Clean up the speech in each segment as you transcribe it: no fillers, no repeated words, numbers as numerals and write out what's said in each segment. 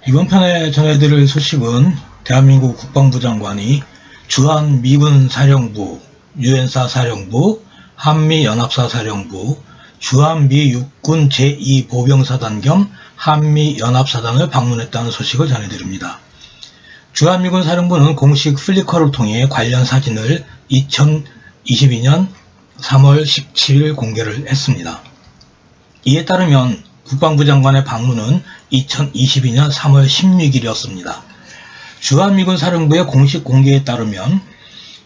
이번 편에 전해드릴 소식은 대한민국 국방부 장관이 주한 미군 사령부, 유엔사 사령부, 한미연합사 사령부, 주한미 육군 제2보병사단 겸 한미연합사단을 방문했다는 소식을 전해드립니다. 주한미군 사령부는 공식 플리커를 통해 관련 사진을 2022년 3월 17일 공개를 했습니다. 이에 따르면 국방부 장관의 방문은 2022년 3월 16일이었습니다. 주한미군 사령부의 공식 공개에 따르면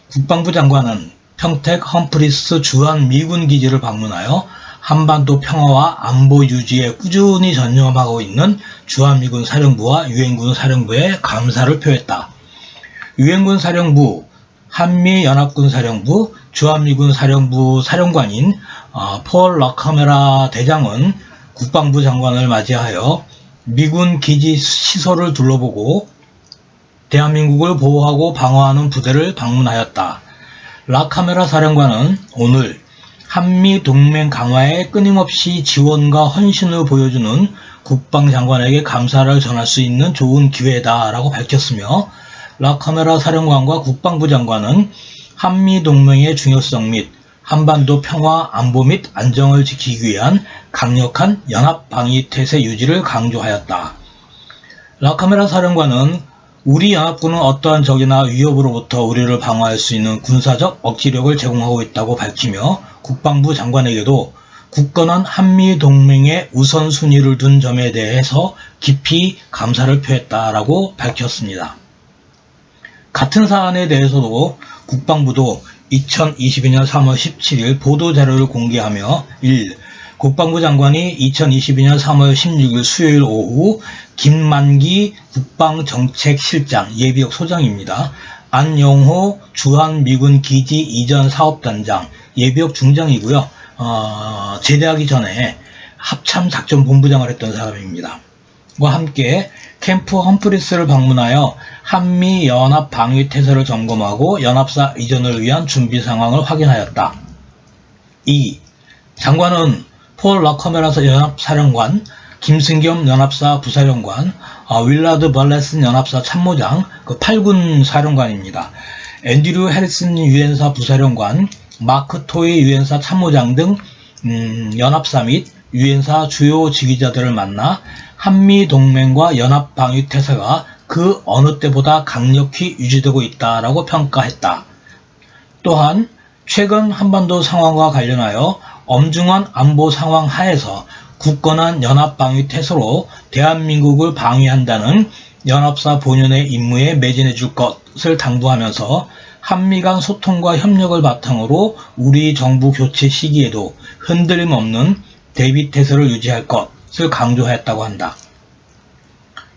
국방부 장관은 평택 험프리스 주한미군기지를 방문하여 한반도 평화와 안보 유지에 꾸준히 전념하고 있는 주한미군 사령부와 유엔군 사령부에 감사를 표했다. 유엔군 사령부, 한미연합군 사령부, 주한미군 사령부 사령관인 폴 라카메라 대장은 국방부 장관을 맞이하여 미군 기지 시설을 둘러보고 대한민국을 보호하고 방어하는 부대를 방문하였다. 라카메라 사령관은 오늘 한미 동맹 강화에 끊임없이 지원과 헌신을 보여주는 국방장관에게 감사를 전할 수 있는 좋은 기회다라고 밝혔으며, 라카메라 사령관과 국방부 장관은 한미 동맹의 중요성 및 한반도 평화, 안보 및 안정을 지키기 위한 강력한 연합방위태세 유지를 강조하였다. 라카메라 사령관은 우리 연합군은 어떠한 적이나 위협으로부터 우리를 방어할 수 있는 군사적 억지력을 제공하고 있다고 밝히며, 국방부 장관에게도 굳건한 한미동맹의 우선순위를 둔 점에 대해서 깊이 감사를 표했다라고 밝혔습니다. 같은 사안에 대해서도 국방부도 2022년 3월 17일 보도자료를 공개하며 1. 국방부 장관이 2022년 3월 16일 수요일 오후 김만기 국방정책실장 예비역 소장입니다. 안영호 주한미군기지 이전 사업단장 예비역 중장이고요. 제대하기 전에 합참작전본부장을 했던 사람입니다. 과 함께 캠프 험프리스를 방문하여 한미연합 방위태세를 점검하고 연합사 이전을 위한 준비 상황을 확인하였다. 2. 장관은 폴 라카메라 연합사령관, 김승겸 연합사 부사령관, 윌라드 발레슨 연합사 참모장, 8군 사령관입니다. 앤드류 해리슨 유엔사 부사령관, 마크 토이 유엔사 참모장 등 연합사 및 유엔사 주요 지휘자들을 만나 한미동맹과 연합방위태세가 그 어느 때보다 강력히 유지되고 있다라고 평가했다. 또한 최근 한반도 상황과 관련하여 엄중한 안보 상황 하에서 굳건한 연합방위태세로 대한민국을 방위한다는 연합사 본연의 임무에 매진해 줄 것을 당부하면서 한미 간 소통과 협력을 바탕으로 우리 정부 교체 시기에도 흔들림 없는 대비태세를 유지할 것을 강조하였다고 한다.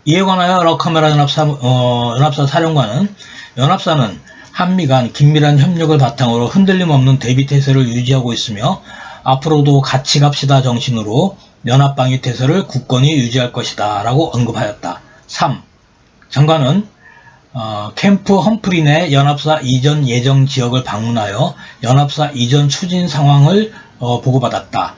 이에 관하여 라카메라 연합사 사령관은 연합사는 한미 간 긴밀한 협력을 바탕으로 흔들림 없는 대비태세를 유지하고 있으며 앞으로도 같이 갑시다 정신으로 연합방위태세를 굳건히 유지할 것이다 라고 언급하였다. 3. 장관은 캠프 험프리 내 연합사 이전 예정 지역을 방문하여 연합사 이전 추진 상황을 보고받았다.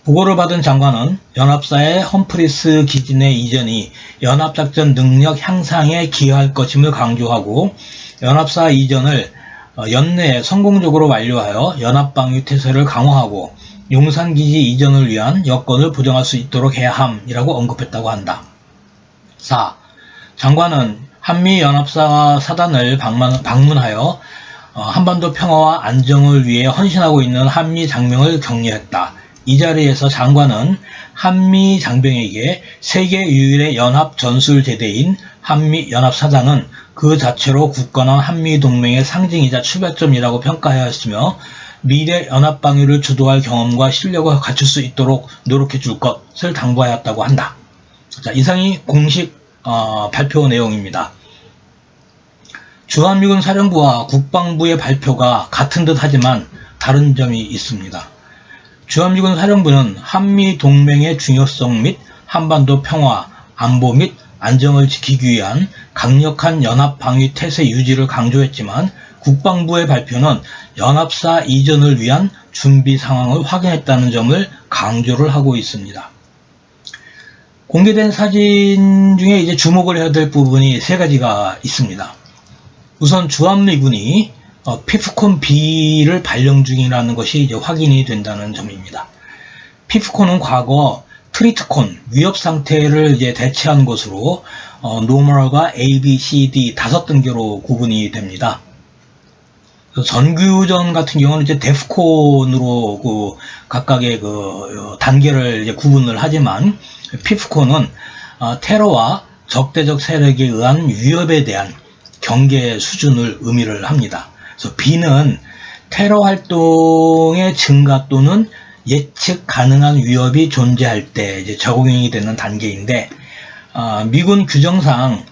보고를 받은 장관은 연합사의 험프리스 기지 내 이전이 연합작전 능력 향상에 기여할 것임을 강조하고, 연합사 이전을 연내에 성공적으로 완료하여 연합방위태세를 강화하고 용산기지 이전을 위한 여건을 보장할 수 있도록 해야 함이라고 언급했다고 한다. 4. 장관은 한미연합사 사단을 방문하여 한반도 평화와 안정을 위해 헌신하고 있는 한미 장병을 격려했다. 이 자리에서 장관은 한미 장병에게 세계 유일의 연합 전술제대인 한미연합사단은 그 자체로 굳건한 한미동맹의 상징이자 출발점이라고 평가하였으며, 미래 연합방위를 주도할 경험과 실력을 갖출 수 있도록 노력해 줄 것을 당부하였다고 한다. 자, 이상이 공식 발표 내용입니다. 주한미군 사령부와 국방부의 발표가 같은 듯 하지만 다른 점이 있습니다. 주한미군 사령부는 한미동맹의 중요성 및 한반도 평화, 안보 및 안정을 지키기 위한 강력한 연합방위태세 유지를 강조했지만, 국방부의 발표는 연합사 이전을 위한 준비 상황을 확인했다는 점을 강조를 하고 있습니다. 공개된 사진 중에 이제 주목을 해야 될 부분이 세 가지가 있습니다. 우선 주한미군이 피프콘 B를 발령 중이라는 것이 이제 확인이 된다는 점입니다. 피프콘은 과거 트리트콘 위협 상태를 이제 대체한 것으로 노멀과 A, B, C, D 5단계로 구분이 됩니다. 전교전 같은 경우는 이제 데프콘으로 각각의 단계를 이제 구분을 하지만 피프콘은 테러와 적대적 세력에 의한 위협에 대한 경계 수준을 의미를 합니다. 그래서 B는 테러 활동의 증가 또는 예측 가능한 위협이 존재할 때 이제 적용이 되는 단계인데, 미군 규정상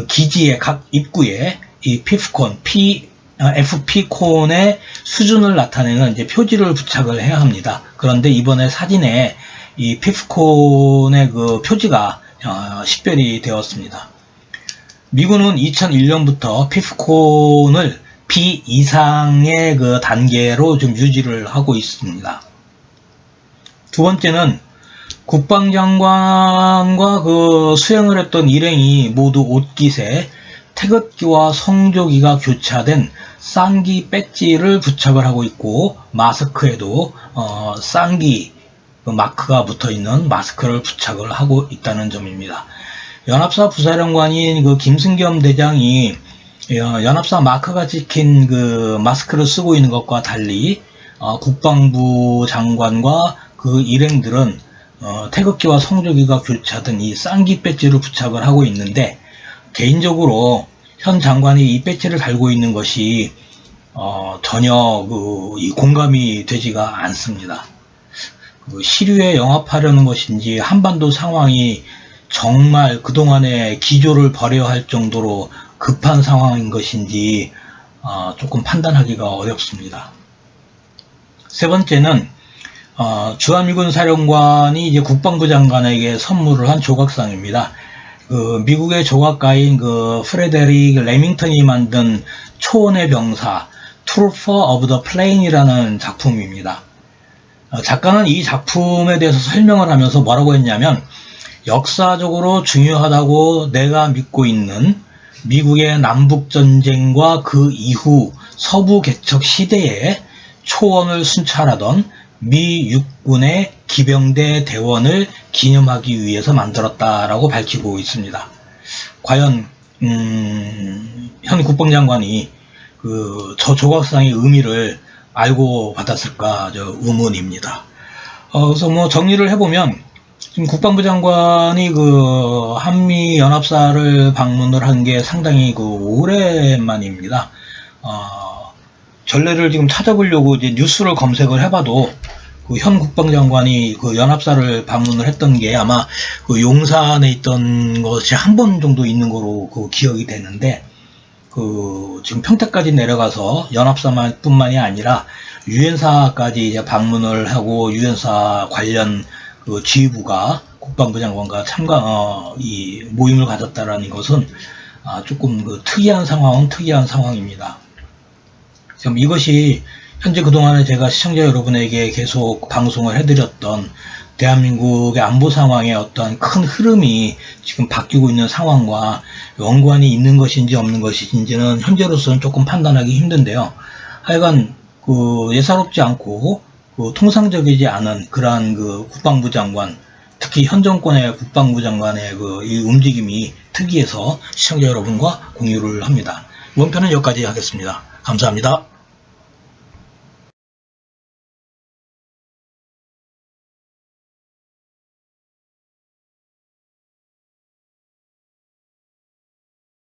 기지의 각 입구에 이 피프콘, FP콘의 수준을 나타내는 이제 표지를 부착을 해야 합니다. 그런데 이번에 사진에 이 피프콘의 그 표지가 식별이 되었습니다. 미군은 2001년부터 피프콘을 B 이상의 그 단계로 좀 유지를 하고 있습니다. 두 번째는 국방장관과 수행을 했던 일행이 모두 옷깃에 태극기와 성조기가 교차된 쌍기 배지를 부착을 하고 있고, 마스크에도 쌍기 마크가 붙어있는 마스크를 부착을 하고 있다는 점입니다. 연합사 부사령관인 김승겸 대장이 연합사 마크가 찍힌 마스크를 쓰고 있는 것과 달리 국방부 장관과 그 일행들은 태극기와 성조기가 교차된 이 쌍기 배지를 부착을 하고 있는데, 개인적으로 현 장관이 이 배지를 달고 있는 것이 전혀 이 공감이 되지가 않습니다. 시류에 영합하려는 것인지, 한반도 상황이 정말 그동안의 기조를 버려야 할 정도로 급한 상황인 것인지 조금 판단하기가 어렵습니다. 세 번째는 주한미군 사령관이 이제 국방부 장관에게 선물을 한 조각상입니다. 미국의 조각가인 프레데릭 레밍턴이 만든 초원의 병사 Trooper of the Plain이라는 작품입니다. 작가는 이 작품에 대해서 설명을 하면서 뭐라고 했냐면, 역사적으로 중요하다고 내가 믿고 있는 미국의 남북전쟁과 그 이후 서부 개척 시대에 초원을 순찰하던 미 육군의 기병대 대원을 기념하기 위해서 만들었다라고 밝히고 있습니다. 과연 현 국방장관이 저 조각상의 의미를 알고 받았을까 의문입니다. 그래서 정리를 해보면, 지금 국방부 장관이 한미 연합사를 방문을 한 게 상당히 오랜만입니다. 전례를 지금 찾아보려고 이제 뉴스를 검색을 해봐도 현 국방장관이 연합사를 방문을 했던 게 아마 용산에 있던 것이 한 번 정도 있는 거로 기억이 되는데, 지금 평택까지 내려가서 연합사뿐만이 아니라 유엔사까지 이제 방문을 하고, 유엔사 관련 지휘부가 국방부 장관과 이 모임을 가졌다라는 것은 조금 특이한 상황입니다. 그럼 이것이 현재 그동안에 제가 시청자 여러분에게 계속 방송을 해드렸던 대한민국의 안보 상황의 어떤 큰 흐름이 지금 바뀌고 있는 상황과 연관이 있는 것인지 없는 것인지는 현재로서는 조금 판단하기 힘든데요. 하여간 예사롭지 않고 통상적이지 않은 그러한 국방부 장관, 특히 현 정권의 국방부 장관의 이 움직임이 특이해서 시청자 여러분과 공유를 합니다. 이번 편은 여기까지 하겠습니다. 감사합니다.